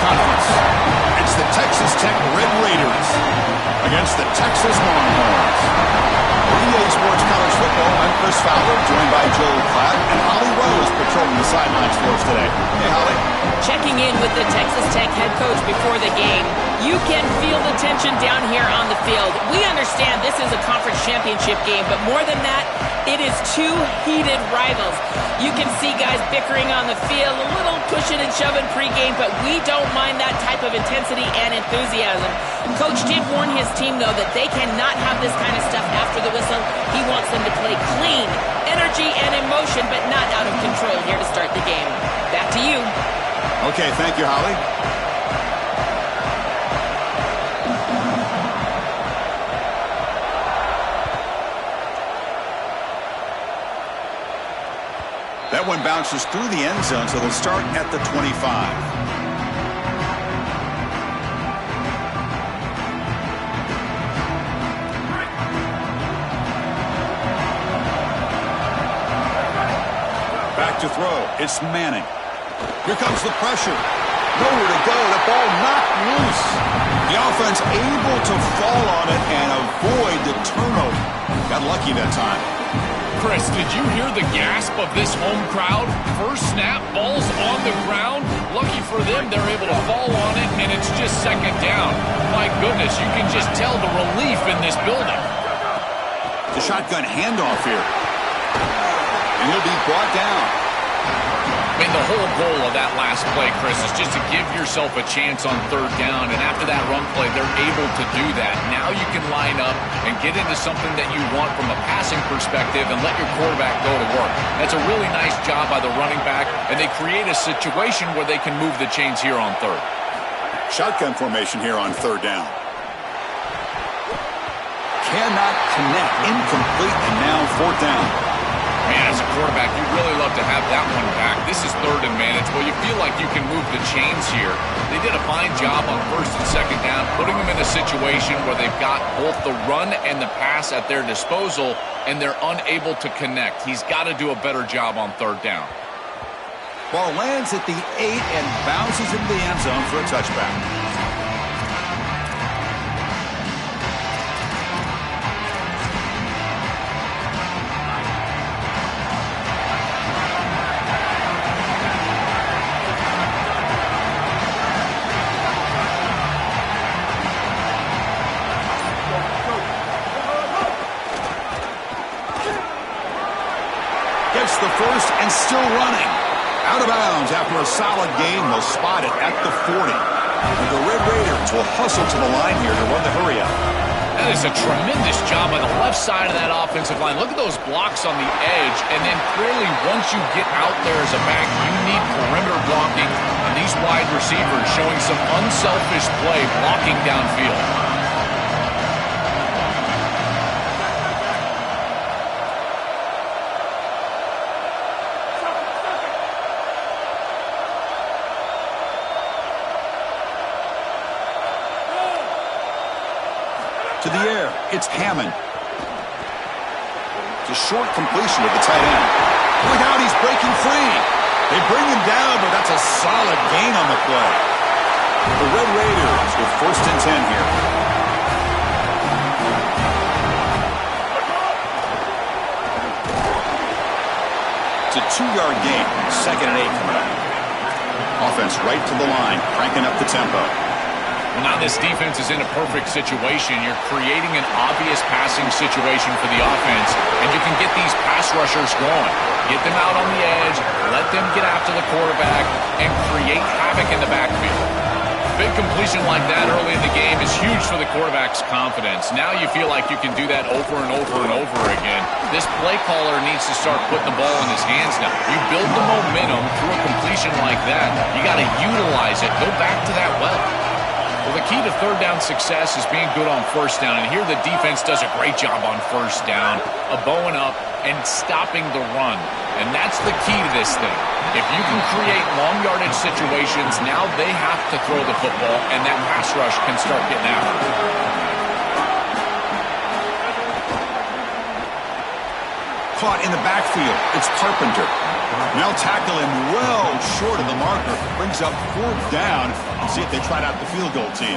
conference. It's the Texas Tech Red Raiders against the Texas Longhorns. For EA Sports College Football, I'm Chris Fowler, joined by Joel Klatt, and Holly Rose patrolling the sidelines for us today. Hey, Holly. Checking in with the Texas Tech head coach before the game. You can feel the tension down here on the field. We understand this is a conference championship game, but more than that, it is two heated rivals. You can see guys bickering on the field, a little pushing and shoving pregame, but we don't mind that type of intensity and enthusiasm. Coach did warn his team, though, that they cannot have this kind of stuff after the whistle. He wants them to play clean, energy and emotion, but not out of control here to start the game. Back to you. Okay, thank you, Holly. That one bounces through the end zone, so they'll start at the 25. Back to throw. It's Manning. Here comes the pressure. Nowhere to go. The ball knocked loose. The offense able to fall on it and avoid the turnover. Got lucky that time. Chris, did you hear the gasp of this home crowd? First snap, ball's on the ground. Lucky for them, they're able to fall on it, and it's just second down. My goodness, you can just tell the relief in this building. The shotgun handoff here. And he'll be brought down. I mean, the whole goal of that last play, Chris, is just to give yourself a chance on third down. And after that run play, they're able to do that. Now you can line up and get into something that you want from a passing perspective and let your quarterback go to work. That's a really nice job by the running back, and they create a situation where they can move the chains here on third. Shotgun formation here on third down. Cannot connect. Incomplete, and now fourth down. Man, as a quarterback, you'd really love to have that one back. This is third and manageable. You feel like you can move the chains here. They did a fine job on first and second down, putting them in a situation where they've got both the run and the pass at their disposal, and they're unable to connect. He's got to do a better job on third down. Ball lands at the 8 and bounces into the end zone for a touchback. The first and still running. Out of bounds after a solid gain. They'll spot it at the 40. And the Red Raiders will hustle to the line here to run the hurry up. That is a tremendous job on the left side of that offensive line. Look at those blocks on the edge. And then clearly once you get out there as a back, you need perimeter blocking. And these wide receivers showing some unselfish play blocking downfield. To the air, it's Hammond. It's a short completion to the tight end. Look out, he's breaking free. They bring him down, but that's a solid gain on the play. The Red Raiders with first and 10 here. It's a 2-yard gain, second and 8 coming up. Offense right to the line, cranking up the tempo. Well, now this defense is in a perfect situation. You're creating an obvious passing situation for the offense, and you can get these pass rushers going. Get them out on the edge, let them get after the quarterback, and create havoc in the backfield. Big completion like that early in the game is huge for the quarterback's confidence. Now you feel like you can do that over and over and over again. This play caller needs to start putting the ball in his hands now. You build the momentum through a completion like that. You got to utilize it. Go back to that well. Well, the key to third down success is being good on first down, and here the defense does a great job on first down, bowing up and stopping the run, and that's the key to this thing. If you can create long yardage situations, now they have to throw the football, and that pass rush can start getting after it. 2 Caught in the backfield. It's Carpenter. Now tackle him well short of the marker. Brings up 4th down. And see if they trot out the field goal team.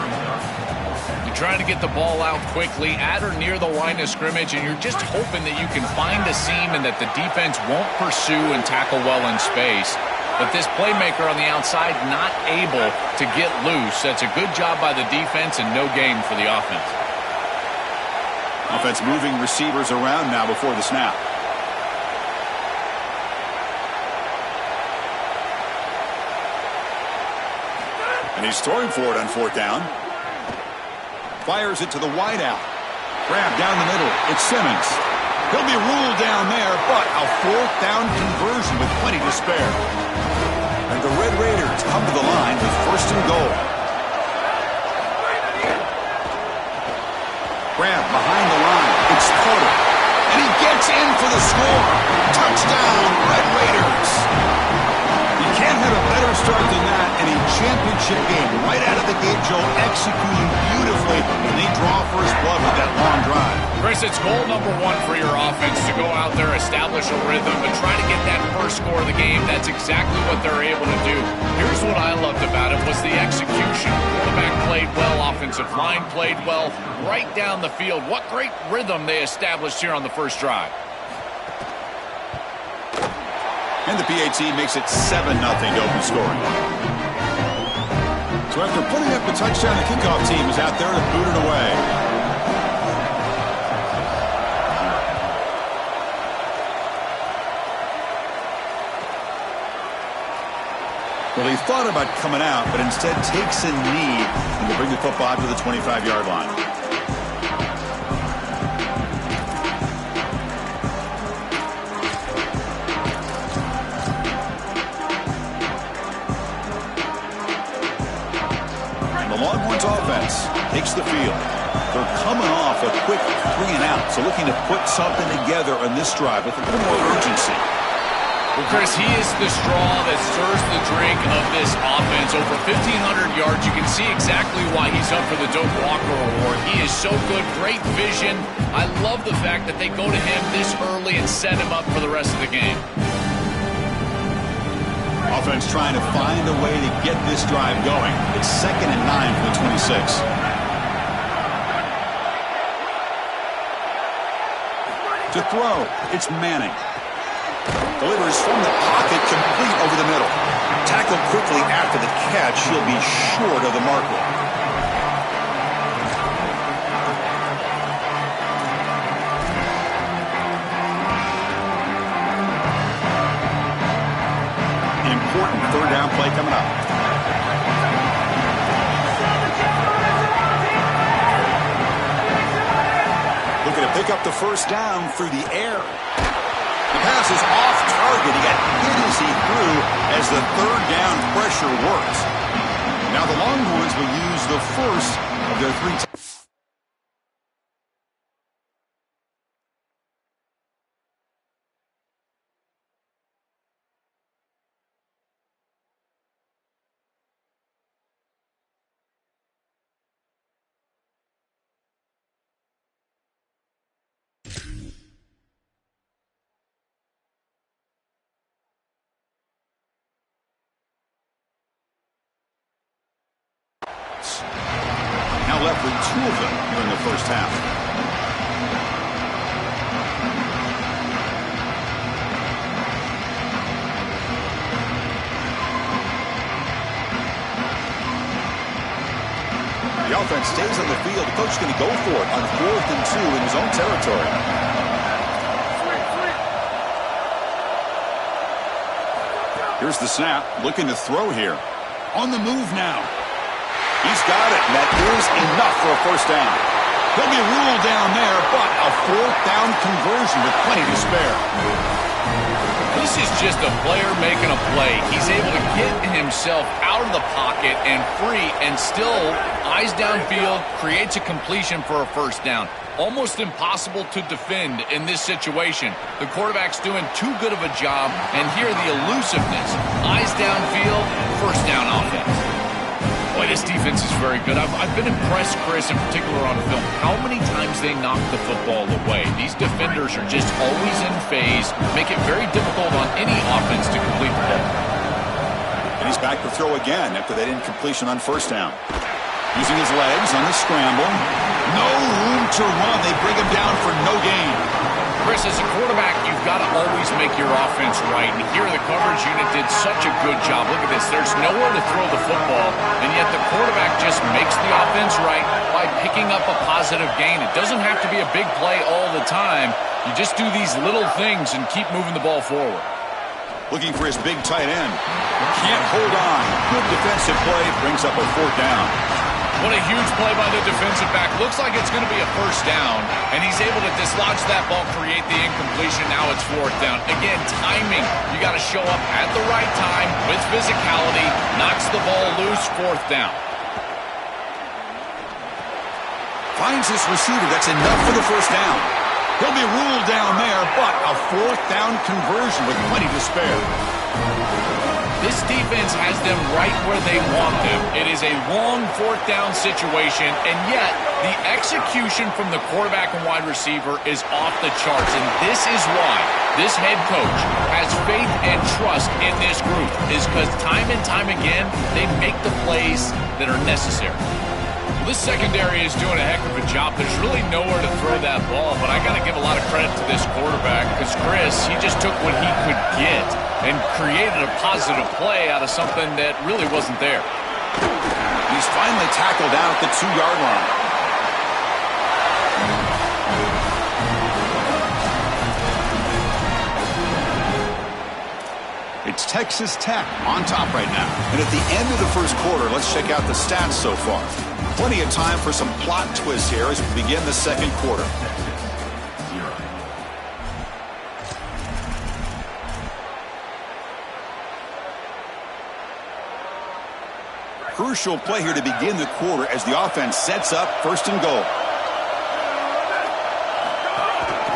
You're trying to get the ball out quickly at or near the line of scrimmage, and you're just hoping that you can find a seam and that the defense won't pursue and tackle well in space. But this playmaker on the outside not able to get loose. That's a good job by the defense and no gain for the offense. Offense moving receivers around now before the snap. And he's throwing for it on 4th down. Fires it to the wideout. Grab down the middle. It's Simmons. He'll be ruled down there, but a 4th down conversion with plenty to spare. And the Red Raiders come to the line with 1st and goal. Grab behind the line. It's Porter. And he gets in for the score. Touchdown, Red Raiders. You can't have a better start than that in a championship game. Right out of the gate, Joe, executing beautifully, and they draw first blood with that long drive. Chris, it's goal number 1 for your offense to go out there, establish a rhythm, and try to get that first score of the game. That's exactly what they're able to do. Here's what I loved about it was the execution. Quarterback played well, offensive line played well, right down the field. What great rhythm they established here on the first drive. And the PAT makes it 7-0 to open scoring. So after putting up the touchdown, the kickoff team is out there to boot it away. Well, he thought about coming out, but instead takes a knee and will bring the football to the 25-yard line. Longhorns offense takes the field. They're coming off a quick 3-and-out, so looking to put something together on this drive with a little more urgency. Well, Chris, he is the straw that stirs the drink of this offense. Over 1,500 yards. You can see exactly why he's up for the Doak Walker Award. He is so good, great vision. I love the fact that they go to him this early and set him up for the rest of the game. Offense trying to find a way to get this drive going. It's 2nd and 9 for the 26. To throw, it's Manning. Delivers from the pocket, complete over the middle. Tackled quickly after the catch. He'll be short of the marker. Important 3rd down play coming up. Looking to pick up the 1st down through the air. The pass is off target. He got hit as he threw as the 3rd down pressure works. Now the Longhorns will use the first of their 3 times. Now left with 2 of them here in the first half. The offense stays on the field. The coach is going to go for it on 4th and 2 in his own territory. Here's the snap. Looking to throw here. On the move now. He's got it, and that is enough for a 1st down. He'll be ruled down there, but a 4th down conversion with plenty to spare. This is just a player making a play. He's able to get himself out of the pocket and free and still eyes downfield, creates a completion for a 1st down. Almost impossible to defend in this situation. The quarterback's doing too good of a job, and here the elusiveness. Eyes downfield, 1st down offense. Boy, this defense is very good. I've been impressed, Chris, in particular on film, how many times they knock the football away. These defenders are just always in phase, make it very difficult on any offense to complete the ball. And he's back to throw again after that incompletion on first down. Using his legs on the scramble. No room to run. They bring him down for no gain. Chris, as a quarterback, you've got to always make your offense right. And here the coverage unit did such a good job. Look at this. There's nowhere to throw the football, and yet the quarterback just makes the offense right by picking up a positive gain. It doesn't have to be a big play all the time. You just do these little things and keep moving the ball forward. Looking for his big tight end. Can't hold on. Good defensive play. Brings up a fourth down. What a huge play by the defensive back. Looks like it's going to be a first down, and he's able to dislodge that ball, create the incompletion. Now it's fourth down. Again, timing. You got to show up at the right time with physicality. Knocks the ball loose, fourth down. Finds his receiver. That's enough for the first down. He'll be ruled down there, but a fourth down conversion with plenty to spare. This defense has them right where they want them. It is a long fourth down situation, and yet the execution from the quarterback and wide receiver is off the charts. And this is why this head coach has faith and trust in this group, is because time and time again, they make the plays that are necessary. This secondary is doing a heck of a job. There's really nowhere to throw that ball, but I got to give a lot of credit to this quarterback because, Chris, he just took what he could get and created a positive play out of something that really wasn't there. He's finally tackled down at the 2-yard line. It's Texas Tech on top right now. And at the end of the first quarter, let's check out the stats so far. Plenty of time for some plot twists here as we begin the second quarter. Crucial play here to begin the quarter as the offense sets up first and goal.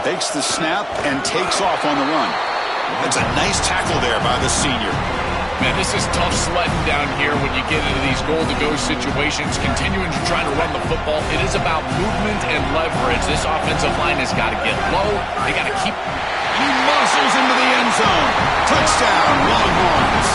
Takes the snap and takes off on the run. That's a nice tackle there by the senior. Man, this is tough sledding down here when you get into these goal-to-go situations. Continuing to try to run the football, it is about movement and leverage. This offensive line has got to get low. They got to keep... He muscles into the end zone. Touchdown, Longhorns.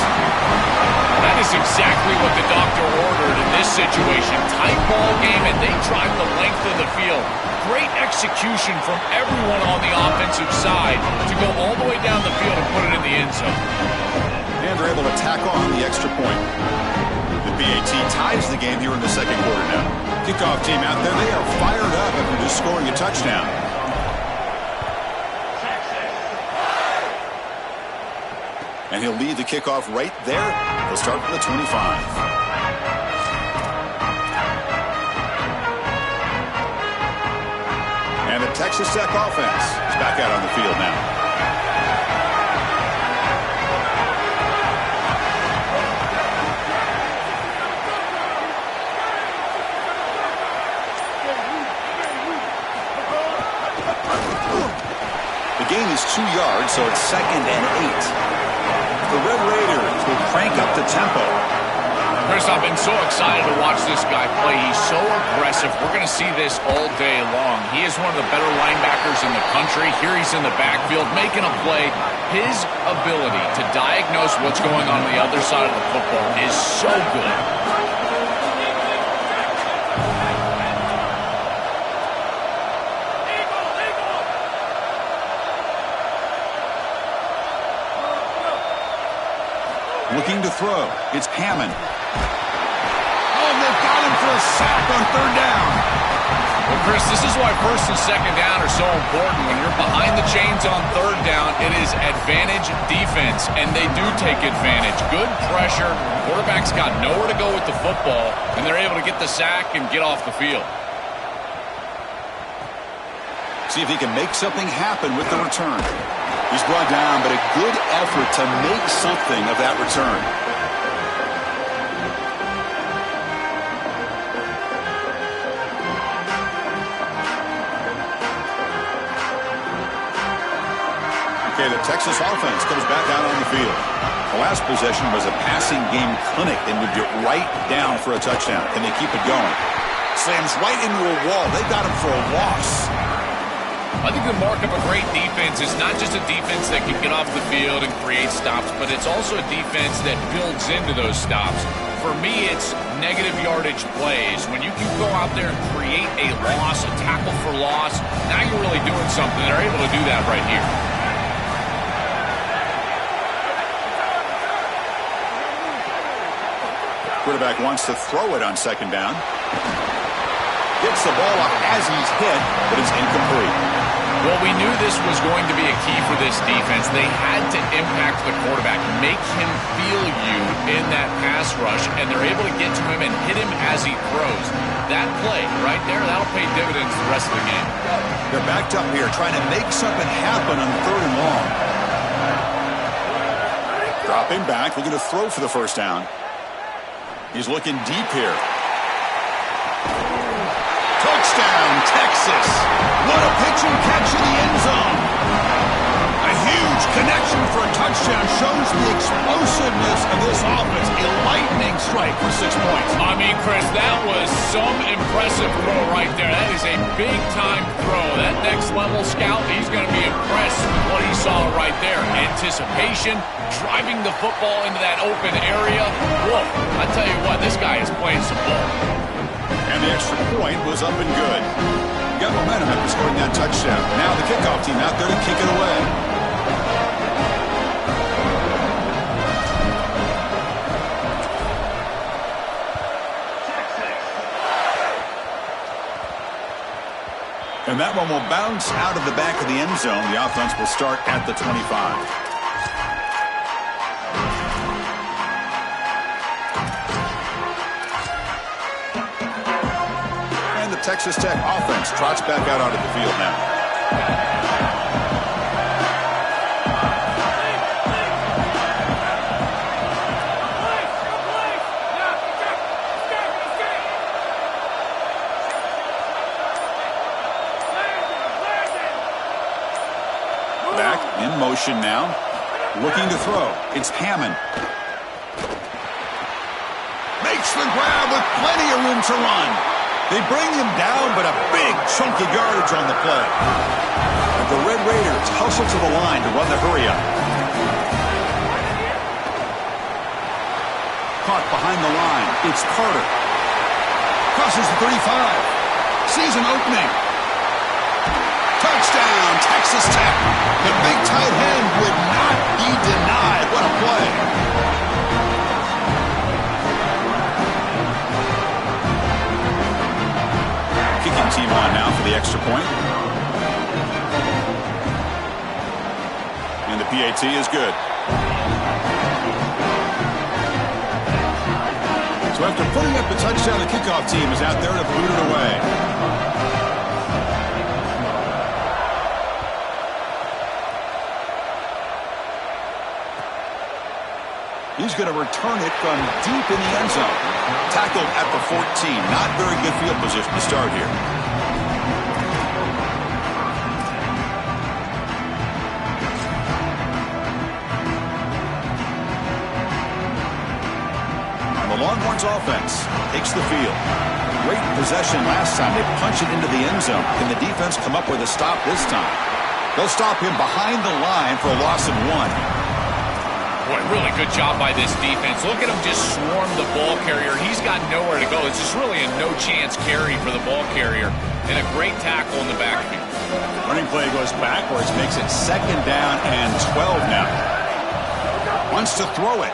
That is exactly what the doctor ordered in this situation. Tight ball game, and they drive the length of the field. Great execution from everyone on the offensive side to go all the way down the field and put it in the end zone. And they're able to tack on the extra point. The BAT ties the game here in the second quarter now. Kickoff team out there, they are fired up after just scoring a touchdown. And he'll lead the kickoff right there. He'll start from the 25. And the Texas Tech offense is back out on the field now. The gain is 2 yards, so it's 2nd and 8. The Red Raiders will crank up the tempo. Chris, I've been so excited to watch this guy play. He's so aggressive. We're going to see this all day long. He is one of the better linebackers in the country. Here he's in the backfield making a play. His ability to diagnose what's going on the other side of the football is so good. Looking to throw. It's Hammond. Oh, they've got him for a sack on third down. Well, Chris, this is why first and second down are so important. When you're behind the chains on third down, it is advantage defense, and they do take advantage. Good pressure. Quarterback's got nowhere to go with the football, and they're able to get the sack and get off the field. See if he can make something happen with the return. He's brought down, but a good effort to make something of that return. Okay, Okay, the Texas offense comes back out on the field. The last possession was a passing game clinic. They moved it right down for a touchdown. Can they keep it going? Slams right into a wall. They got him for a loss. I think the mark of a great defense is not just a defense that can get off the field and create stops, but it's also a defense that builds into those stops. For me, it's negative yardage plays. When you can go out there and create a loss, a tackle for loss, now you're really doing something. They're able to do that right here. Quarterback wants to throw it on second down. Gets the ball up as he's hit, but it's incomplete. Well, we knew this was going to be a key for this defense. They had to impact the quarterback, make him feel you in that pass rush, and they're able to get to him and hit him as he throws. That play right there, that'll pay dividends the rest of the game. They're backed up here trying to make something happen on 3rd and long. Dropping back, looking to throw for the first down. He's looking deep here. Touchdown, Texas. What a pitch and catch in the end zone. A huge connection for a touchdown shows the explosiveness of this offense. A lightning strike for 6 points. I mean, Chris, that was some impressive throw right there. That is a big-time throw. That next-level scout, he's going to be impressed with what he saw right there. Anticipation, driving the football into that open area. Whoa, I tell you what, this guy is playing some ball. And the extra point was up and good. You got momentum after scoring that touchdown. Now the kickoff team out there to kick it away. And that one will bounce out of the back of the end zone. The offense will start at the 25. Texas Tech offense trots back out onto the field now. Back in motion now. Looking to throw. It's Hammond. Makes the grab with plenty of room to run. They bring him down, but a big chunk of yardage on the play. And the Red Raiders hustle to the line to run the hurry-up. Caught behind the line. It's Carter. Crosses the 35. Sees an opening. Touchdown, Texas Tech. The big tight end would not be denied. What a play. Team on now for the extra point. And the PAT is good. So after putting up the touchdown, the kickoff team is out there to boot it away. He's going to return it from deep in the end zone. Tackled at the 14. Not very good field position to start here. And the Longhorns offense takes the field. Great possession last time. They punch it into the end zone. Can the defense come up with a stop this time? They'll stop him behind the line for a loss of 1. Boy, really good job by this defense. Look at him just swarm the ball carrier. He's got nowhere to go. It's just really a no-chance carry for the ball carrier. And a great tackle in the backfield. Running play goes backwards, makes it 2nd down and 12 now. Wants to throw it.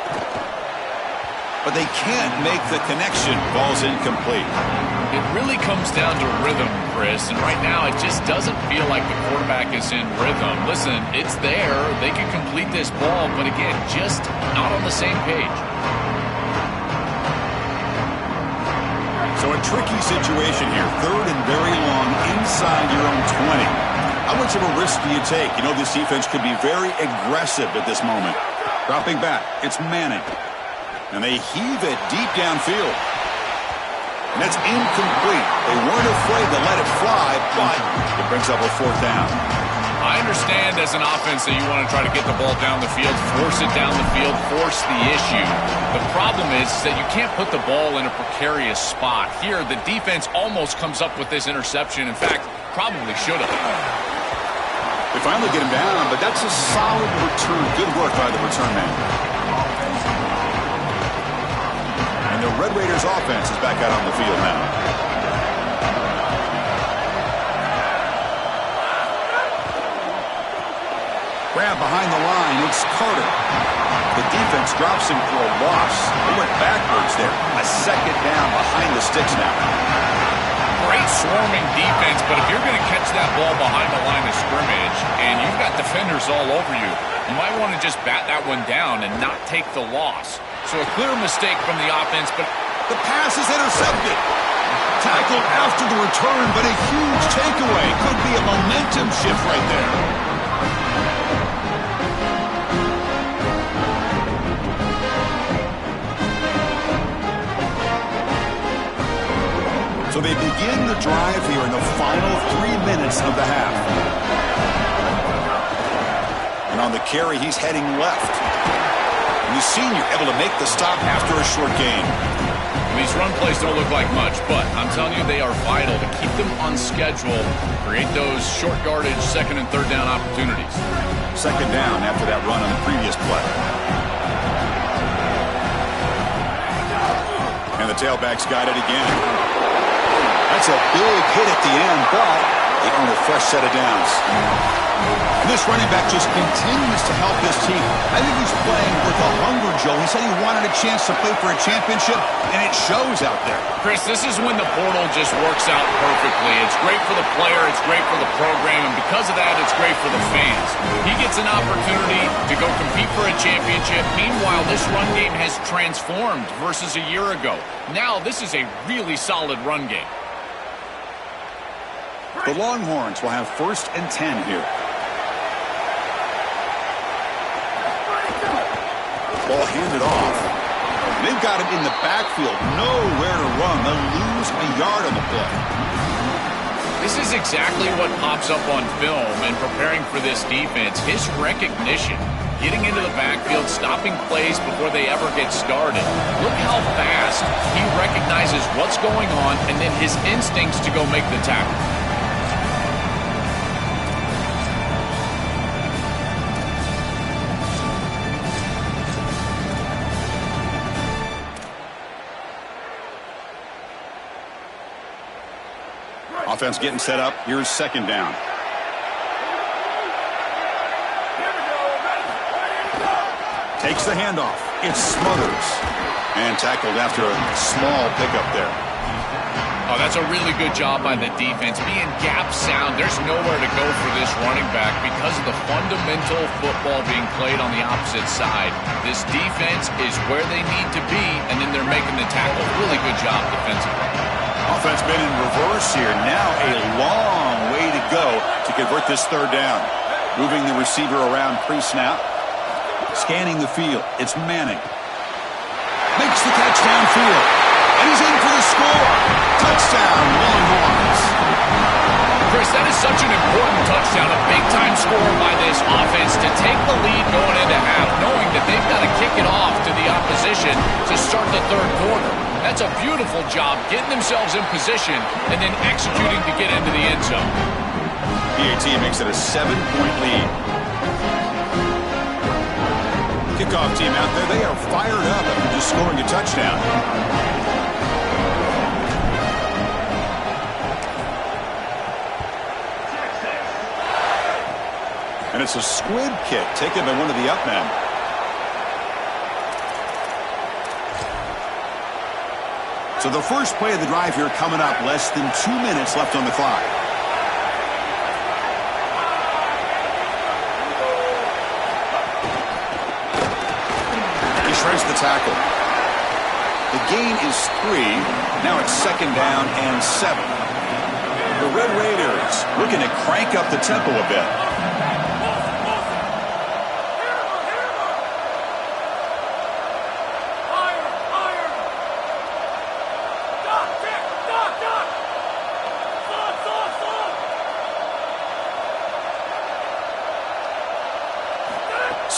But they can't make the connection. Ball's incomplete. It really comes down to rhythm, Chris. And right now, it just doesn't feel like the quarterback is in rhythm. Listen, it's there. They can complete this ball, but again, just not on the same page. So a tricky situation here. 3rd and very long inside your own 20. How much of a risk do you take? You know this defense could be very aggressive at this moment. Dropping back, it's Manning. And they heave it deep downfield. And that's incomplete. They weren't afraid to let it fly, but it brings up a 4th down. I understand as an offense that you want to try to get the ball down the field, force it down the field, force the issue. The problem is that you can't put the ball in a precarious spot. Here, the defense almost comes up with this interception. In fact, probably should have. They finally get him down, but that's a solid return. Good work by the return man. And the Red Raiders offense is back out on the field now. Grab behind the line, it's Carter. The defense drops him for a loss. They went backwards there. A second down behind the sticks now. Great swarming defense, but if you're going to catch that ball behind the line of scrimmage and you've got defenders all over you, you might want to just bat that one down and not take the loss. So a clear mistake from the offense, but the pass is intercepted. Tackled after the return, but a huge takeaway. Could be a momentum shift right there. So they begin the drive here in the final 3 minutes of the half. And on the carry, he's heading left. And the senior able to make the stop after a short gain. These run plays don't look like much, but I'm telling you they are vital to keep them on schedule, create those short yardage second and third down opportunities. Second down after that run on the previous play. And the tailback's got it again. That's a big hit at the end, but they earn a fresh set of downs. And this running back just continues to help this team. I think he's playing with a hunger, Joe. He said he wanted a chance to play for a championship, and it shows out there. Chris, this is when the portal just works out perfectly. It's great for the player, it's great for the program, and because of that, it's great for the fans. He gets an opportunity to go compete for a championship. Meanwhile, this run game has transformed versus a year ago. Now, this is a really solid run game. The Longhorns will have 1st and 10 here. Ball handed off. They've got him in the backfield. Nowhere to run. They'll lose a yard on the play. This is exactly what pops up on film and preparing for this defense. His recognition, getting into the backfield, stopping plays before they ever get started. Look how fast he recognizes what's going on and then his instincts to go make the tackle. Offense getting set up. Here's second down. Takes the handoff. It's Smothers. And tackled after a small pickup there. Oh, that's a really good job by the defense. Being gap sound, there's nowhere to go for this running back because of the fundamental football being played on the opposite side. This defense is where they need to be, and then they're making the tackle. Really good job defensively. Offense been in reverse here. Now a long way to go to convert this third down. Moving the receiver around pre-snap. Scanning the field. It's Manning. Makes the catch downfield. And he's in for the score. Touchdown, Longhorns. Chris, that is such an important touchdown, a big-time score by this offense to take the lead going into half, knowing that they've got to kick it off to the opposition to start the third quarter. That's a beautiful job, getting themselves in position and then executing to get into the end zone. PAT makes it a 7-point lead. Kickoff team out there, they are fired up after just scoring a touchdown. And it's a squib kick taken by one of the up men. So the first play of the drive here coming up. Less than 2 minutes left on the clock. He shreds the tackle. The gain is 3. Now it's second down and 7. The Red Raiders looking to crank up the tempo a bit.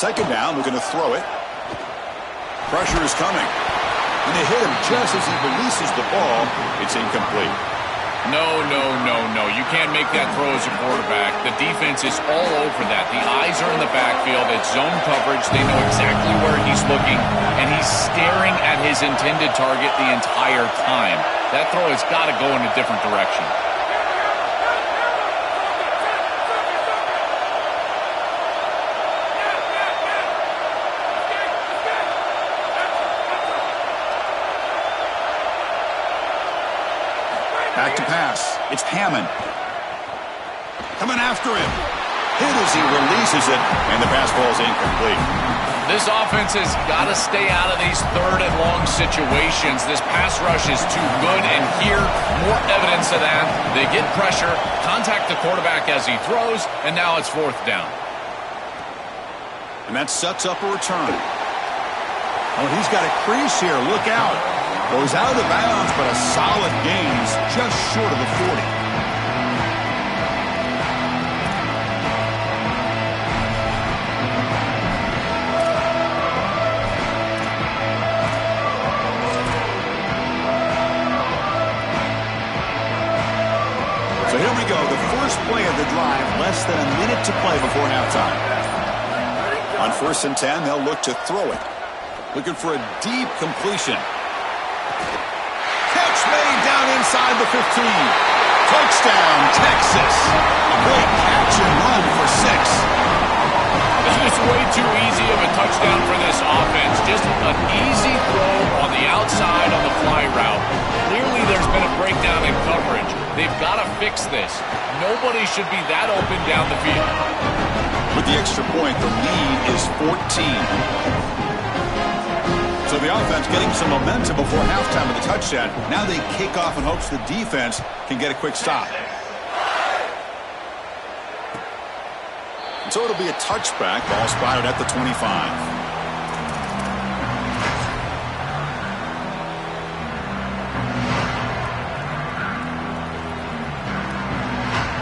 second down, looking to throw it. Pressure is coming. And they hit him just as he releases the ball. It's incomplete. No. You can't make that throw as a quarterback. The defense is all over that. The eyes are in the backfield. It's zone coverage. They know exactly where he's looking, and he's staring at his intended target the entire time. That throw has got to go in a different direction. Back to pass. It's Hammond. Coming after him. Hit as he releases it, and the pass ball is incomplete. This offense has got to stay out of these third and long situations. This pass rush is too good, and here, more evidence of that. They get pressure, contact the quarterback as he throws, and now it's fourth down. And that sets up a return. Oh, he's got a crease here. Look out. Goes out of bounds, but a solid gain. He's just short of the 40. So here we go. The first play of the drive. Less than a minute to play before halftime. On 1st and 10, they'll look to throw it. Looking for a deep completion. Catch made down inside the 15. Touchdown, Texas. A great catch and run for 6. This is way too easy of a touchdown for this offense. Just an easy throw on the outside on the fly route. Clearly there's been a breakdown in coverage. They've got to fix this. Nobody should be that open down the field. With the extra point, the lead is 14. So the offense getting some momentum before halftime with the touchdown. Now they kick off in hopes the defense can get a quick stop. And so it'll be a touchback. Ball spotted at the 25.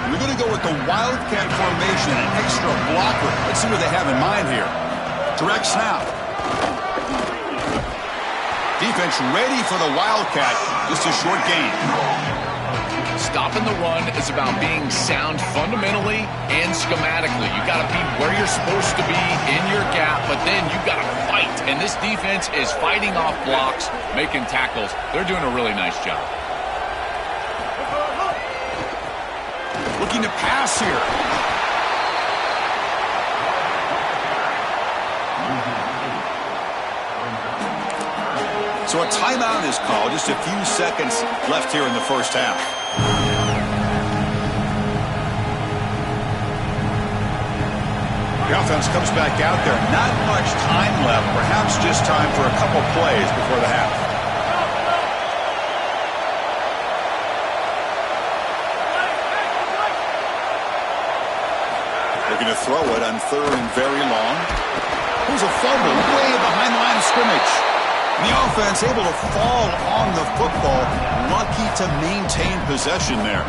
We're going to go with the Wildcat formation, an extra blocker. Let's see what they have in mind here. Direct snap. Defense ready for the Wildcat. Just a short gain. Stopping the run is about being sound fundamentally and schematically. You got to be where you're supposed to be in your gap, but then you got to fight. And this defense is fighting off blocks, making tackles. They're doing a really nice job. Looking to pass here. So a timeout is called. Just a few seconds left here in the first half. The offense comes back out there. Not much time left. Perhaps just time for a couple plays before the half. Looking to throw it on 3rd and very long. There's a fumble way behind the line of scrimmage. The offense able to fall on the football. Lucky to maintain possession there.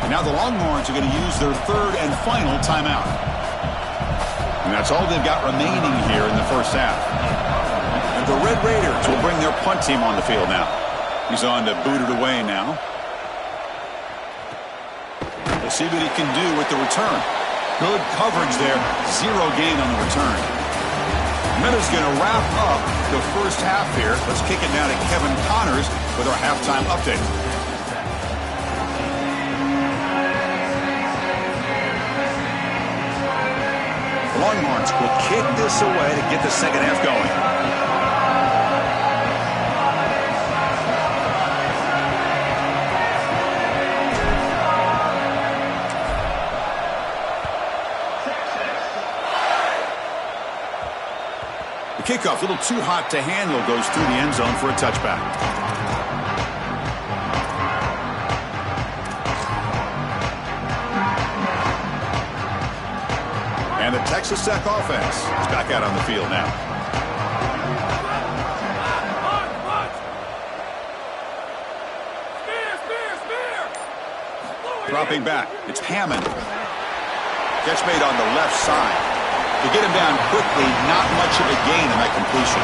And now the Longhorns are going to use their 3rd and final timeout. And that's all they've got remaining here in the first half. And the Red Raiders will bring their punt team on the field now. He's on to boot it away now. We'll see what he can do with the return. Good coverage there. 0 gain on the return. Minutes going to wrap up the first half here. Let's kick it now to Kevin Connors with our halftime update. The Longhorns will kick this away to get the second half going. Kickoff, a little too hot to handle, goes through the end zone for a touchback. And the Texas Tech offense is back out on the field now. Dropping back, it's Hammond. Catch made on the left side. They get him down quickly, not much of a gain in that completion.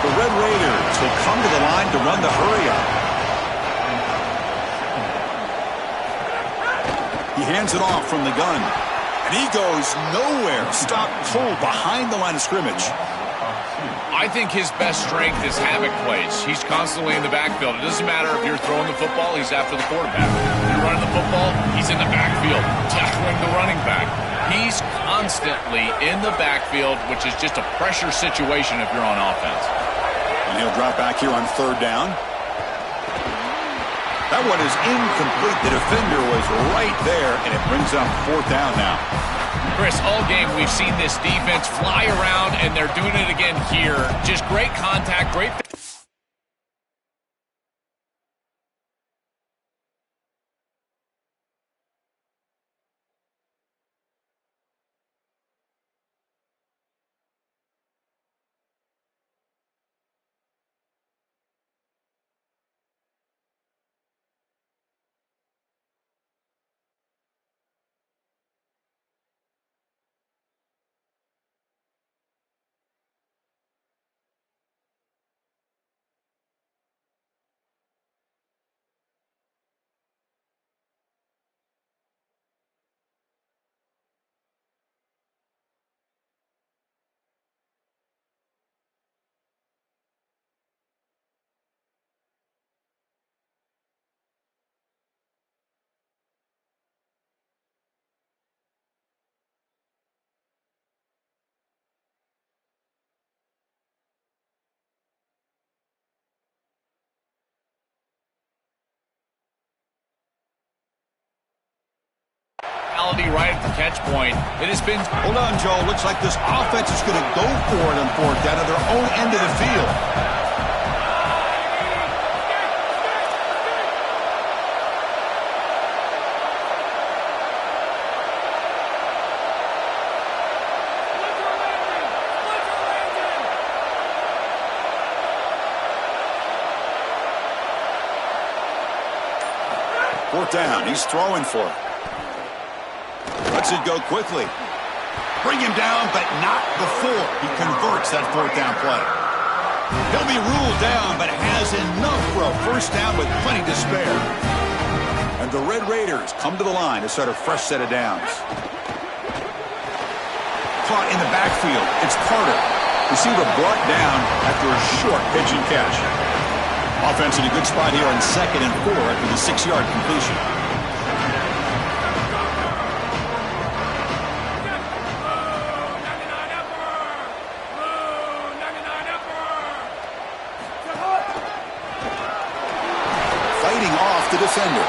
The Red Raiders will come to the line to run the hurry-up. He hands it off from the gun. And he goes nowhere. Stopped cold behind the line of scrimmage. I think his best strength is havoc plays. He's constantly in the backfield. It doesn't matter if you're throwing the football, he's after the quarterback. If you're running the football, he's in the backfield, tackling the running back. He's constantly in the backfield, which is just a pressure situation if you're on offense. And he'll drop back here on third down. That one is incomplete. The defender was right there, and it brings up fourth down now. Chris, all game we've seen this defense fly around, and they're doing it again here. Just great contact, great. Right at the catch point. It has been... Hold on, Joe. Looks like this offense is going to go for it on fourth down at their own end of the field. Fourth down. He's throwing for it. Lets it go quickly. Bring him down, but not before he converts that fourth down play. He'll be ruled down, but has enough for a first down with plenty to spare. And the Red Raiders come to the line to start a fresh set of downs. Caught in the backfield. It's Carter. Receiver brought down after a short pitch and catch. Offense in a good spot here on 2nd and 4 after the 6-yard completion. The defender.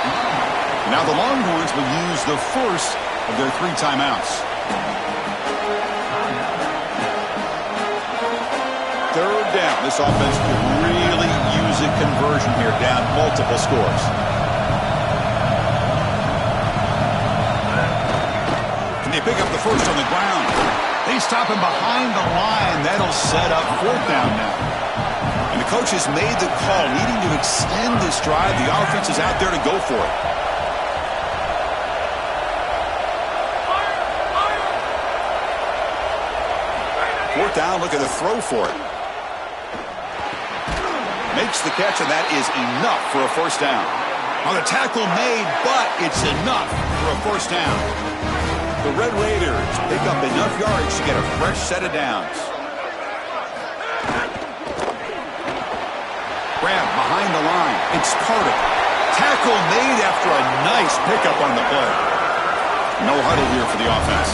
Now the Longhorns will use the first of their 3 timeouts. Third down. This offense could really use a conversion here, down multiple scores. Can they pick up the first on the ground? They stop him behind the line. That'll set up fourth down now. And the coach has made the call, needing to extend this drive. The offense is out there to go for it. Fourth down, look at the throw for it. Makes the catch, and that is enough for a first down. On the tackle made, but it's enough for a first down. The Red Raiders pick up enough yards to get a fresh set of downs. Grab behind the line. It's Carter. Tackle made after a nice pickup on the play. No huddle here for the offense.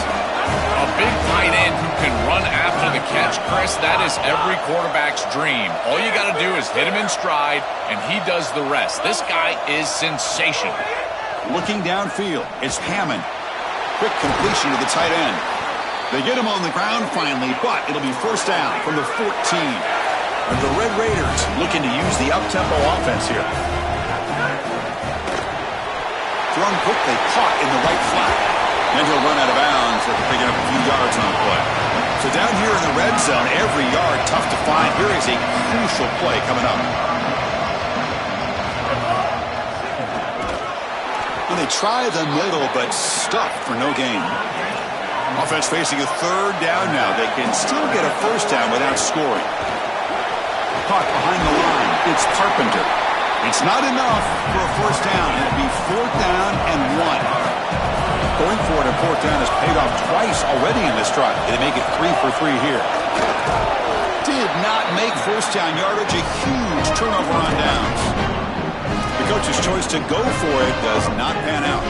A big tight end who can run after the catch, Chris, that is every quarterback's dream. All you got to do is hit him in stride, and he does the rest. This guy is sensational. Looking downfield, it's Hammond. Quick completion to the tight end. They get him on the ground finally, but it'll be first down from the 14. And the Red Raiders looking to use the up-tempo offense here. Thrown quickly, caught in the right flat. And he'll run out of bounds after picking up a few yards on the play. So down here in the red zone, every yard tough to find. Here is a crucial play coming up. And they try the middle, but stuffed for no gain. Offense facing a third down now. They can still get a first down without scoring. Caught behind the line. It's Carpenter. It's not enough for a first down. It'll be 4th down and 1. Going for it on 4th down has paid off twice already in this drive. They make it 3 for 3 here. Did not make first down yardage. A huge turnover on downs. The coach's choice to go for it does not pan out.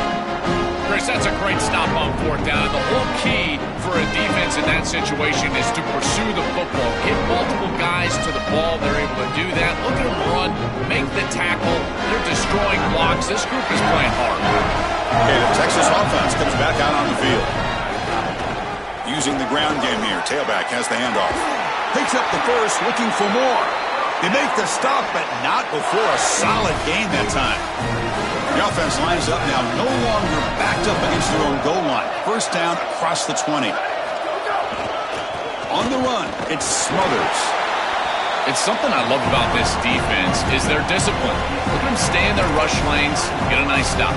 Chris, that's a great stop on 4th down. The whole key for a defense in that situation is to pursue the football. Get multiple guys to the ball. They're able to do that. Look at them run, make the tackle. They're destroying blocks. This group is playing hard. Okay, the Texas offense comes back out on the field. Using the ground game here. Tailback has the handoff. Picks up the first, looking for more. They make the stop, but not before a solid gain that time. The offense lines up now, no longer backed up against their own goal line. First down across the 20. On the run, it's Smothers. It's something I love about this defense is their discipline. Look at them stay in their rush lanes, get a nice stop.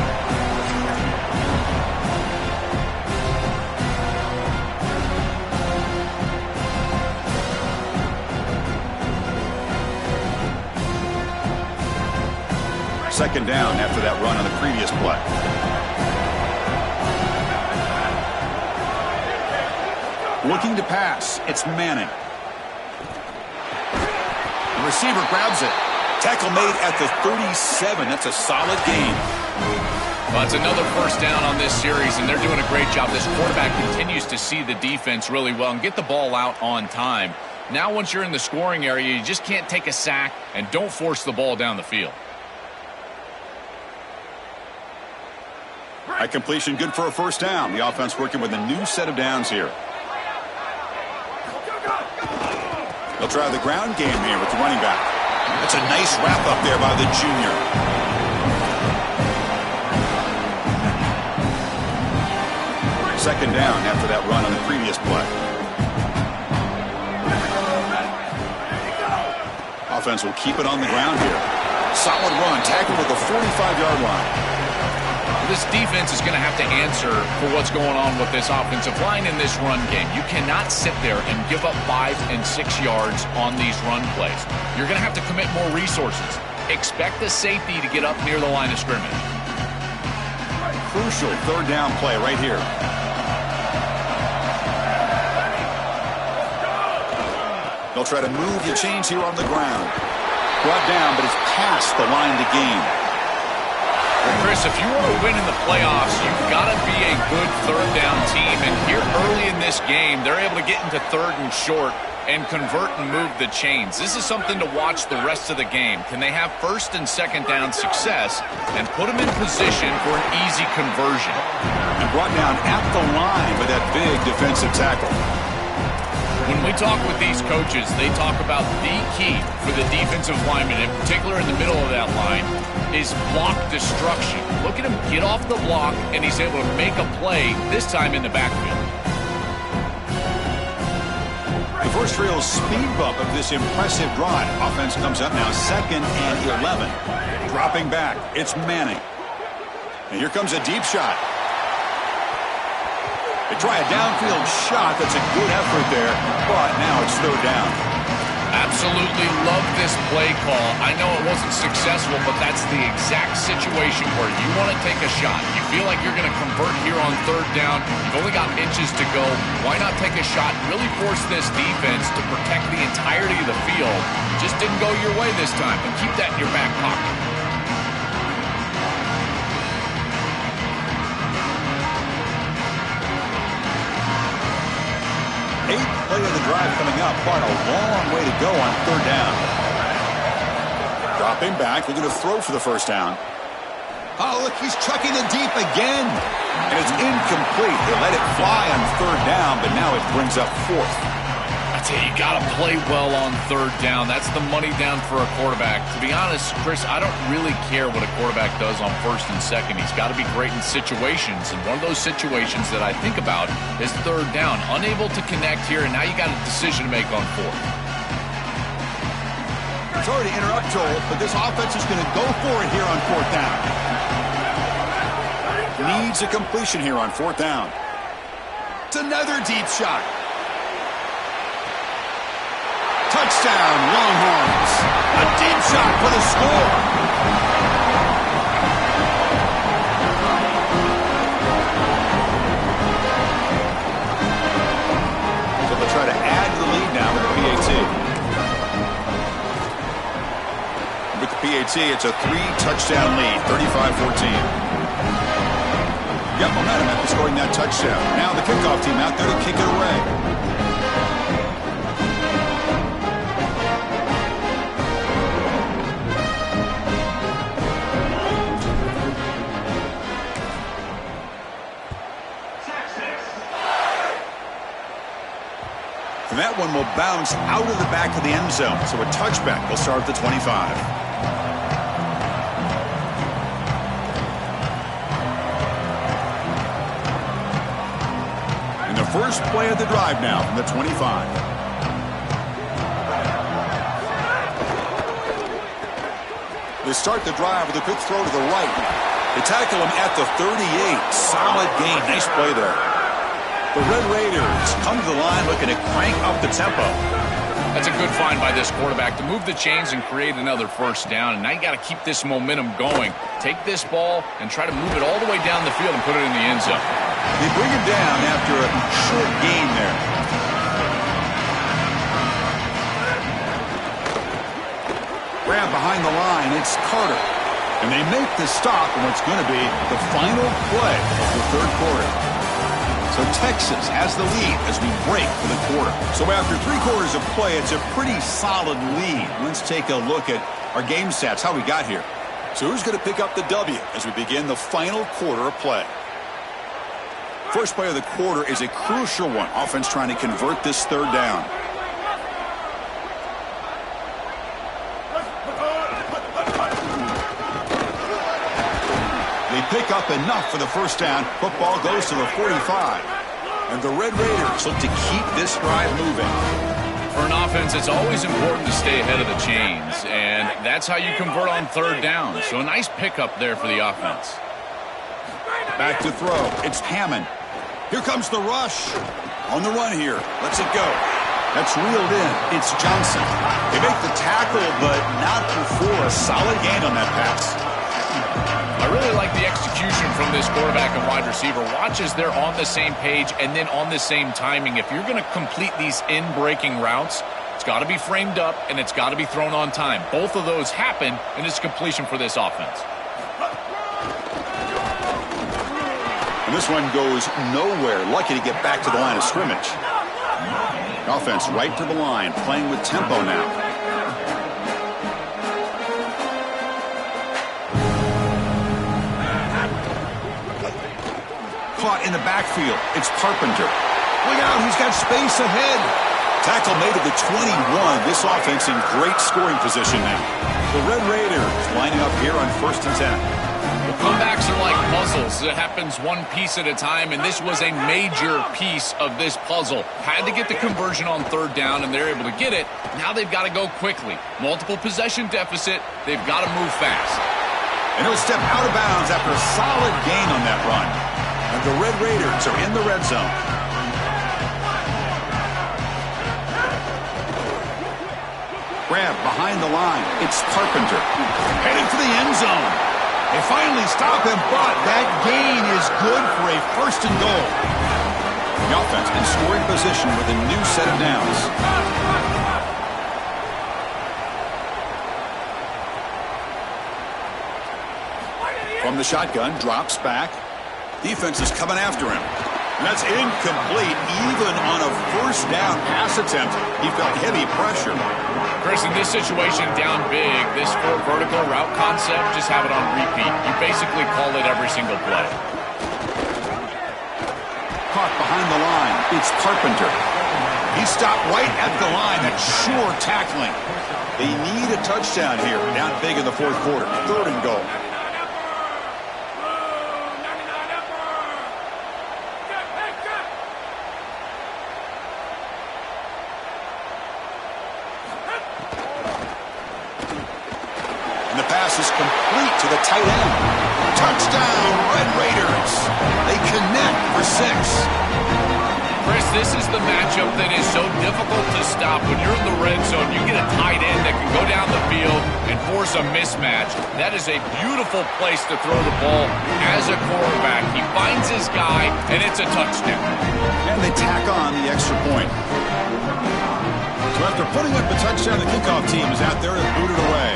Second down after that run on the previous play. Looking to pass. It's Manning. The receiver grabs it. Tackle made at the 37. That's a solid gain. Well, it's another first down on this series, and they're doing a great job. This quarterback continues to see the defense really well and get the ball out on time. Now once you're in the scoring area, you just can't take a sack and don't force the ball down the field. High completion, good for a first down. The offense working with a new set of downs here. They'll try the ground game here with the running back. That's a nice wrap up there by the junior. Second down after that run on the previous play. Offense will keep it on the ground here. Solid run, tackled at the 45-yard line. This defense is going to have to answer for what's going on with this offensive line in this run game. You cannot sit there and give up 5 and 6 yards on these run plays. You're going to have to commit more resources. Expect the safety to get up near the line of scrimmage. Crucial third down play right here. They'll try to move the chains here on the ground. Brought down, but it's past the line to gain. Well, Chris, if you want to win in the playoffs, you've got to be a good third down team. And here early in this game, they're able to get into third and short and convert and move the chains. This is something to watch the rest of the game. Can they have first and second down success and put them in position for an easy conversion? And brought down at the line with that big defensive tackle. When we talk with these coaches, they talk about the key for the defensive lineman, in particular in the middle of that line, is block destruction. Look at him get off the block, and he's able to make a play, this time in the backfield. The first real speed bump of this impressive drive. Offense comes up now 2nd and 11. Dropping back, it's Manning. And here comes a deep shot. They try a downfield shot. That's a good effort there, but now it's third down. Absolutely love this play call. I know it wasn't successful, but that's the exact situation where you want to take a shot. You feel like you're going to convert here on third down. You've only got inches to go. Why not take a shot and really force this defense to protect the entirety of the field? Just didn't go your way this time, but keep that in your back pocket. Eighth play of the drive coming up. Quite a long way to go on third down. Dropping back, looking to throw for the first down. Oh, look, he's chucking it deep again. And it's incomplete. They let it fly on third down, but now it brings up fourth. I tell you, you got to play well on third down. That's the money down for a quarterback. To be honest, Chris, I don't really care what a quarterback does on first and second. He's got to be great in situations, and one of those situations that I think about is third down. Unable to connect here, and now you got a decision to make on fourth. Sorry to interrupt, Joel, but this offense is going to go for it here on fourth down. Needs a completion here on fourth down. It's another deep shot. Touchdown, Longhorns. A deep shot for the score. So they'll try to add to the lead now with the PAT. With the PAT, it's a 3-touchdown lead, 35-14. Got momentum after scoring that touchdown. Now the kickoff team out there to kick it away. And that one will bounce out of the back of the end zone. So a touchback will start at the 25. First play of the drive now from the 25. They start the drive with a quick throw to the right. They tackle him at the 38. Solid gain. Nice play there. The Red Raiders come to the line looking to crank up the tempo. That's a good find by this quarterback to move the chains and create another first down. And now you got to keep this momentum going. Take this ball and try to move it all the way down the field and put it in the end zone. They bring him down after a short gain there. Grab behind the line. It's Carter. And they make the stop in what's going to be the final play of the third quarter. So Texas has the lead as we break for the quarter. So after 3 quarters of play, it's a pretty solid lead. Let's take a look at our game stats, how we got here. So who's going to pick up the W as we begin the final quarter of play? First play of the quarter is a crucial one. Offense trying to convert this third down. They pick up enough for the first down. Football goes to the 45. And the Red Raiders look to keep this drive moving. For an offense, it's always important to stay ahead of the chains. And that's how you convert on third down. So a nice pickup there for the offense. Back to throw. It's Hammond. Here comes the rush. On the run here. Lets it go. That's reeled in. It's Johnson. They make the tackle, but not before a solid gain on that pass. I really like the execution from this quarterback and wide receiver. Watch as they're on the same page and then on the same timing. If you're going to complete these in-breaking routes, it's got to be framed up and it's got to be thrown on time. Both of those happen, and it's completion for this offense. And this one goes nowhere. Lucky to get back to the line of scrimmage. Offense right to the line, playing with tempo now. Caught in the backfield. It's Carpenter. Look out, he's got space ahead. Tackle made at the 21. This offense in great scoring position now. The Red Raiders lining up here on 1st and 10. Well, comebacks are like puzzles. It happens one piece at a time, and this was a major piece of this puzzle. Had to get the conversion on third down, and they're able to get it. Now they've got to go quickly. Multiple possession deficit. They've got to move fast. And he'll step out of bounds after a solid gain on that run. And the Red Raiders are in the red zone. Grab behind the line. It's Carpenter. Heading for the end zone. They finally stop him, but that gain is good for a 1st and goal. The offense in scoring position with a new set of downs. From the shotgun, drops back. Defense is coming after him. And that's incomplete, even on a 1st down pass attempt. He felt heavy pressure. Chris, in this situation, down big, this 4 vertical route concept, just have it on repeat. You basically call it every single play. Caught behind the line. It's Carpenter. He stopped right at the line. That's sure tackling. They need a touchdown here. Down big in the 4th quarter. 3rd and goal. Is complete to the tight end. Touchdown, Red Raiders. They connect for 6. Chris, this is the matchup that is so difficult to stop. When you're in the red zone, you get a tight end that can go down the field and force a mismatch. That is a beautiful place to throw the ball as a quarterback. He finds his guy, and it's a touchdown. And they tack on the extra point. So after putting up the touchdown, the kickoff team is out there and booted away.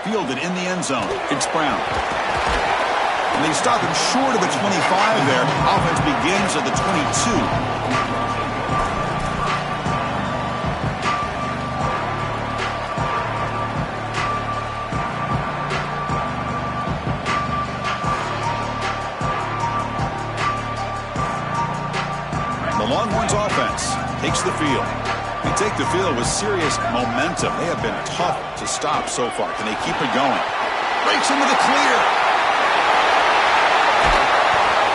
Fielded in the end zone. It's Brown. And they stop him short of the 25 there. Offense begins at the 22. The Longhorns offense takes the field. They take the field with serious momentum. They have been tough to stop so far. Can they keep it going? Breaks into the clear.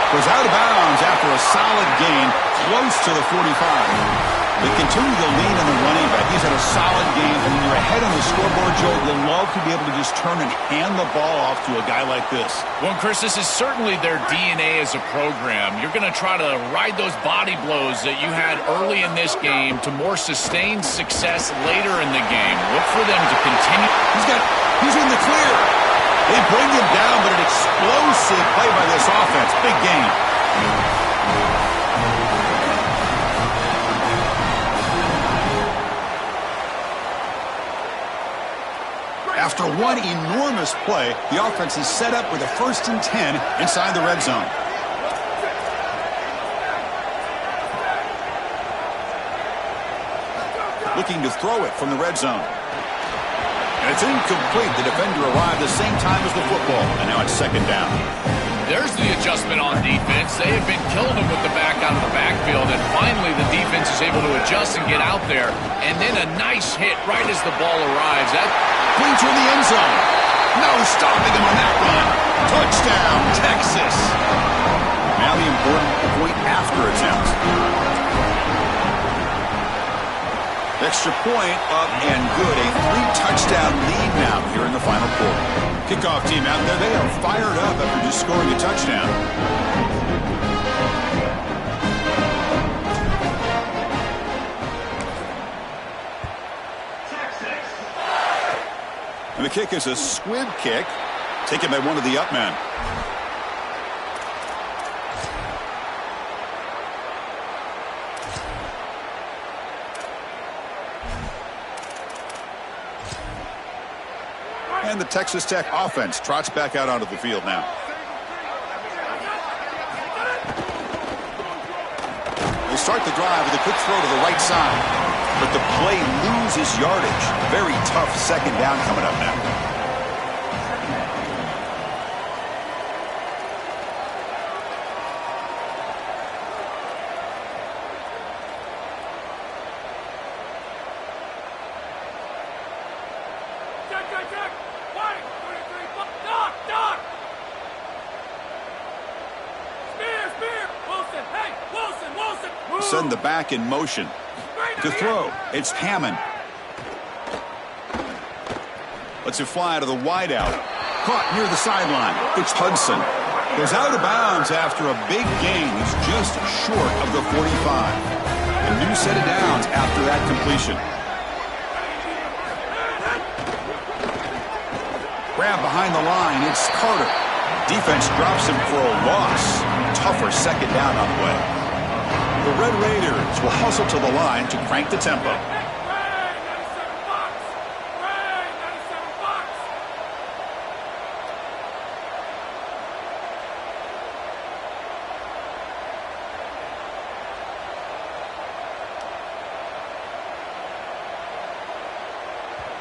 Goes out of bounds after a solid gain close to the 45. They continue to lean on the running back. He's had a solid game. And when you're ahead on the scoreboard, Joe, you'll love to be able to just turn and hand the ball off to a guy like this. Well, Chris, this is certainly their DNA as a program. You're going to try to ride those body blows that you had early in this game to more sustained success later in the game. Look for them to continue. He's in the clear. They bring him down, but an explosive play by this offense. Big game. After one enormous play, the offense is set up with a 1st and 10 inside the red zone. Looking to throw it from the red zone. And it's incomplete. The defender arrived the same time as the football, and now it's 2nd down. There's the adjustment on defense. They have been killing them with the back out of the backfield, and finally the defense is able to adjust and get out there. And then a nice hit right as the ball arrives. That Clean through the end zone. No stopping him on that run. Touchdown, Texas. Now the important point after attempt. Extra point up and good. A 3-touchdown lead now here in the final quarter. Kickoff team out there. They are fired up after just scoring a touchdown. And the kick is a squib kick, taken by one of the up men. And the Texas Tech offense trots back out onto the field now. They start the drive with a quick throw to the right side. But the play loses yardage. Very tough 2nd down coming up now. Send the back in motion. To throw, it's Hammond. Lets it fly to the wideout. Caught near the sideline. It's Hudson. Goes out of bounds after a big gain. He's just short of the 45. A new set of downs after that completion. Grab behind the line. It's Carter. Defense drops him for a loss. Tougher 2nd down on the way. The Red Raiders will hustle to the line to crank the tempo.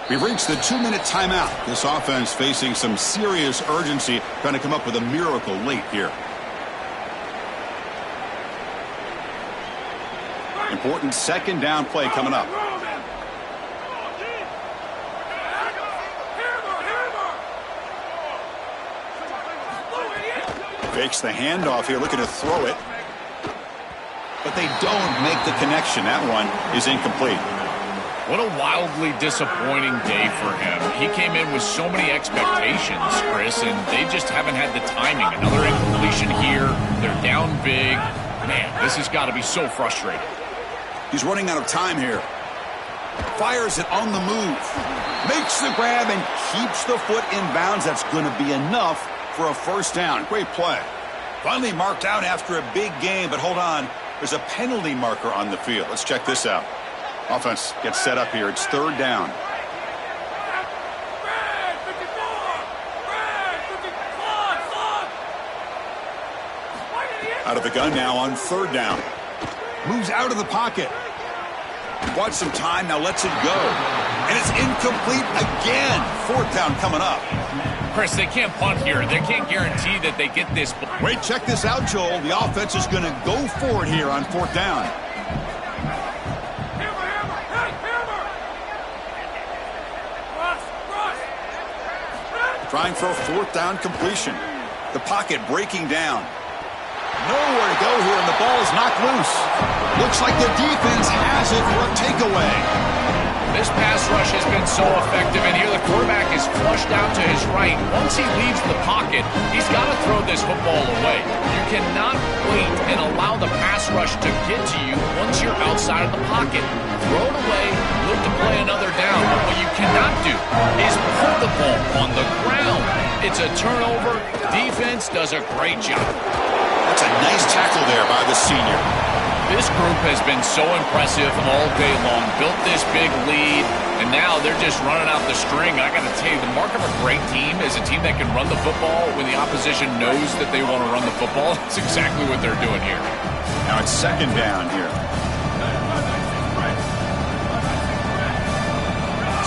We've reached the 2-minute timeout. This offense facing some serious urgency, trying to come up with a miracle late here. Important 2nd down play coming up. Fakes the handoff here, looking to throw it. But they don't make the connection. That one is incomplete. What a wildly disappointing day for him. He came in with so many expectations, Chris, and they just haven't had the timing. Another incompletion here. They're down big. Man, this has got to be so frustrating. He's running out of time here. Fires it on the move. Makes the grab and keeps the foot in bounds. That's going to be enough for a first down. Great play. Finally marked out after a big game, but hold on. There's a penalty marker on the field. Let's check this out. Offense gets set up here. It's third down. Out of the gun now on third down. Moves out of the pocket. Bought some time, now lets it go. And it's incomplete again. Fourth down coming up. Chris, they can't punt here. They can't guarantee that they get this. Wait, check this out, Joel. The offense is going to go for it here on fourth down. Trying for a fourth down completion. The pocket breaking down. Nowhere to go here, and the ball is knocked loose. Looks like the defense has it for a takeaway. This pass rush has been so effective, and here the quarterback is flushed out to his right. Once he leaves the pocket, he's got to throw this football away. You cannot wait and allow the pass rush to get to you once you're outside of the pocket. Throw it away, look to play another down. But what you cannot do is put the ball on the ground. It's a turnover. Defense does a great job. That's a nice tackle there by the senior. This group has been so impressive all day long, built this big lead, and now they're just running out the string. I got to tell you, the mark of a great team is a team that can run the football when the opposition knows that they want to run the football. That's exactly what they're doing here. Now it's second down here.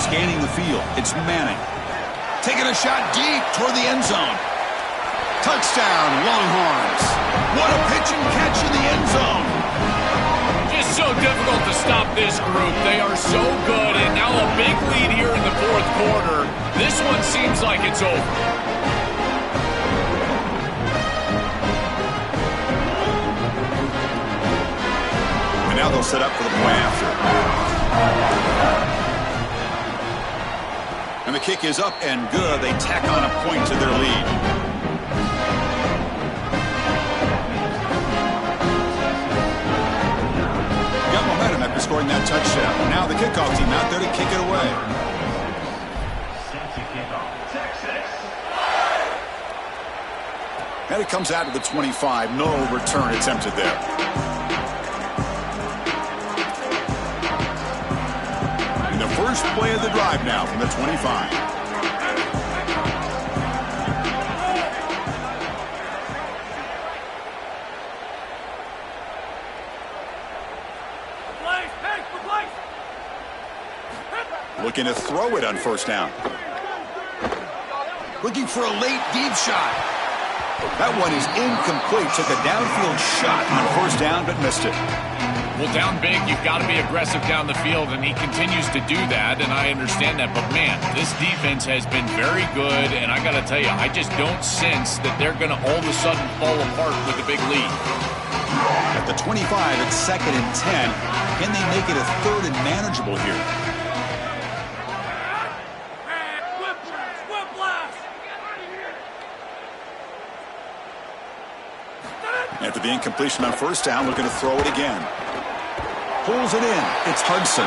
Scanning the field, it's Manning. Taking a shot deep toward the end zone. Touchdown, Longhorns. What a pitch and catch in the end zone. Just so difficult to stop this group. They are so good, and now a big lead here in the fourth quarter. This one seems like it's over. And now they'll set up for the play after. And the kick is up and good. They tack on a point to their lead. After scoring that touchdown. Now the kickoff team out there to kick it away. And it comes out to the 25. No return attempted there. And the first play of the drive now from the 25. Looking to throw it on first down. Looking for a late deep shot. That one is incomplete. Took a downfield shot on first down, but missed it. Well, down big, you've got to be aggressive down the field, and he continues to do that, and I understand that. But, man, this defense has been very good, and I got to tell you, I just don't sense that they're going to all of a sudden fall apart with the big lead. At the 25, it's second and 10. Can they make it a third and manageable here? After the incompletion on first down, looking to throw it again. Pulls it in. It's Hudson.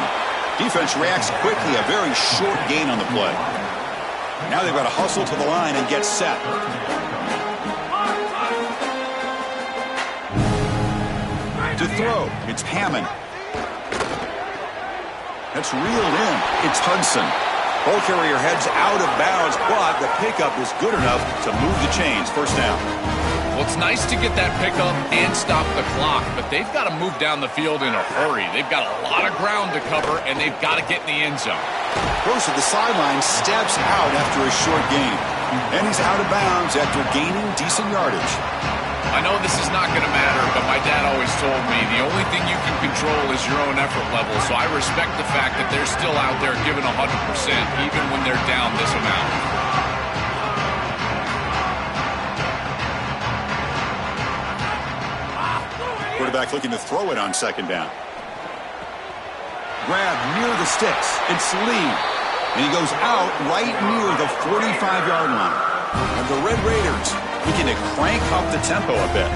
Defense reacts quickly. A very short gain on the play. Now they've got to hustle to the line and get set. To throw, it's Hammond. That's reeled in. It's Hudson. Ball carrier heads out of bounds, but the pickup is good enough to move the chains. First down. Well, it's nice to get that pickup and stop the clock, but they've got to move down the field in a hurry. They've got a lot of ground to cover, and they've got to get in the end zone. Goes to the sideline, steps out after a short gain. And he's out of bounds after gaining decent yardage. I know this is not going to matter, but my dad always told me the only thing you can control is your own effort level, so I respect the fact that they're still out there giving 100%, even when they're down this amount. Quarterback looking to throw it on second down. grab near the sticks. It's Lee. And he goes out right near the 45-yard line. And the Red Raiders begin to crank up the tempo a bit.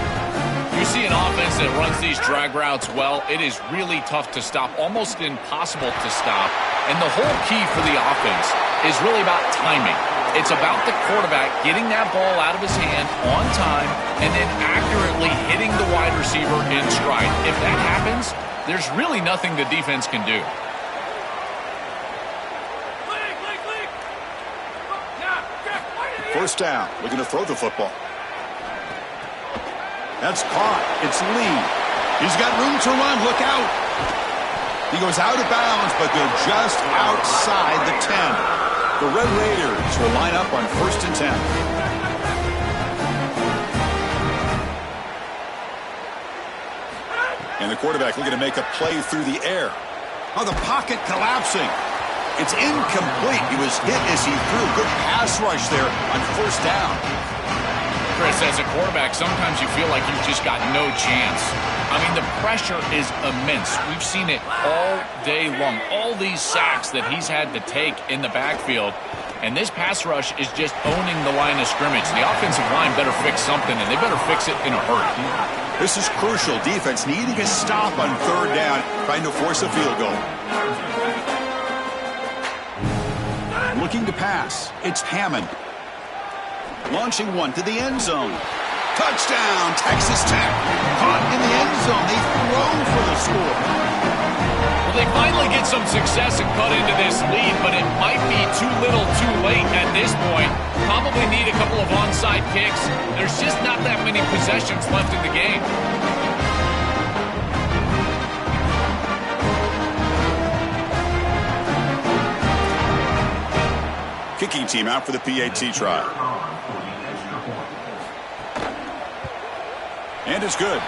You see an offense that runs these drag routes well, it is really tough to stop, almost impossible to stop. And the whole key for the offense is really about timing. It's about the quarterback getting that ball out of his hand on time and then accurately hitting the wide receiver in stride. If that happens, there's really nothing the defense can do. First down, looking to throw the football. That's caught. It's Lee. He's got room to run. Look out. He goes out of bounds, but they're just outside the 10. The Red Raiders will line up on 1st and 10. And the quarterback looking to make a play through the air. Oh, the pocket collapsing. It's incomplete. He was hit as he threw. Good pass rush there on 1st down. Chris, as a quarterback, sometimes you feel like you've just got no chance. I mean, the pressure is immense. We've seen it all day long. All these sacks that he's had to take in the backfield. And this pass rush is just owning the line of scrimmage. The offensive line better fix something, and they better fix it in a hurry. This is crucial. Defense needing a stop on 3rd down, trying to force a field goal. Looking to pass. It's Hammond. Launching one to the end zone. Touchdown, Texas Tech. Caught in the end zone. They throw for the score. Well, they finally get some success and cut into this lead, but it might be too little too late at this point. Probably need a couple of onside kicks. There's just not that many possessions left in the game. Kicking team out for the PAT trial. And it's good.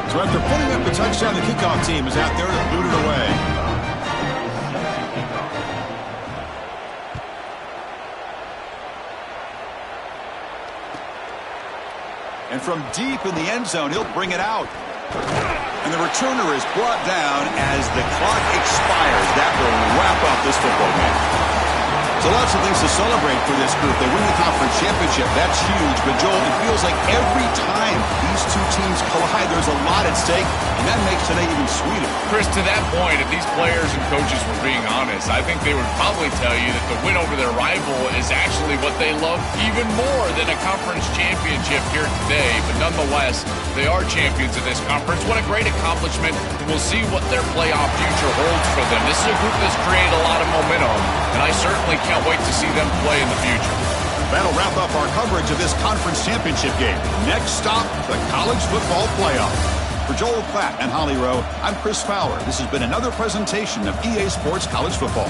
So after putting up the touchdown, the kickoff team is out there to boot it away. And from deep in the end zone, he'll bring it out. And the returner is brought down as the clock expires. That will wrap up this football game. So lots of things to celebrate for this group. They win the conference championship. That's huge. But, Joel, it feels like every time these two teams collide, there's a lot at stake, and that makes today even sweeter. Chris, to that point, if these players and coaches were being honest, I think they would probably tell you that the win over their rival is actually what they love even more than a conference championship here today. But nonetheless, they are champions of this conference. What a great accomplishment. We'll see what their playoff future holds for them. This is a group that's created a lot of momentum, and I certainly can't wait to see them play in the future. That'll wrap up our coverage of this conference championship game. Next stop, the college football playoff. For Joel Klatt and Holly Rowe, I'm Chris Fowler. This has been another presentation of EA Sports College Football.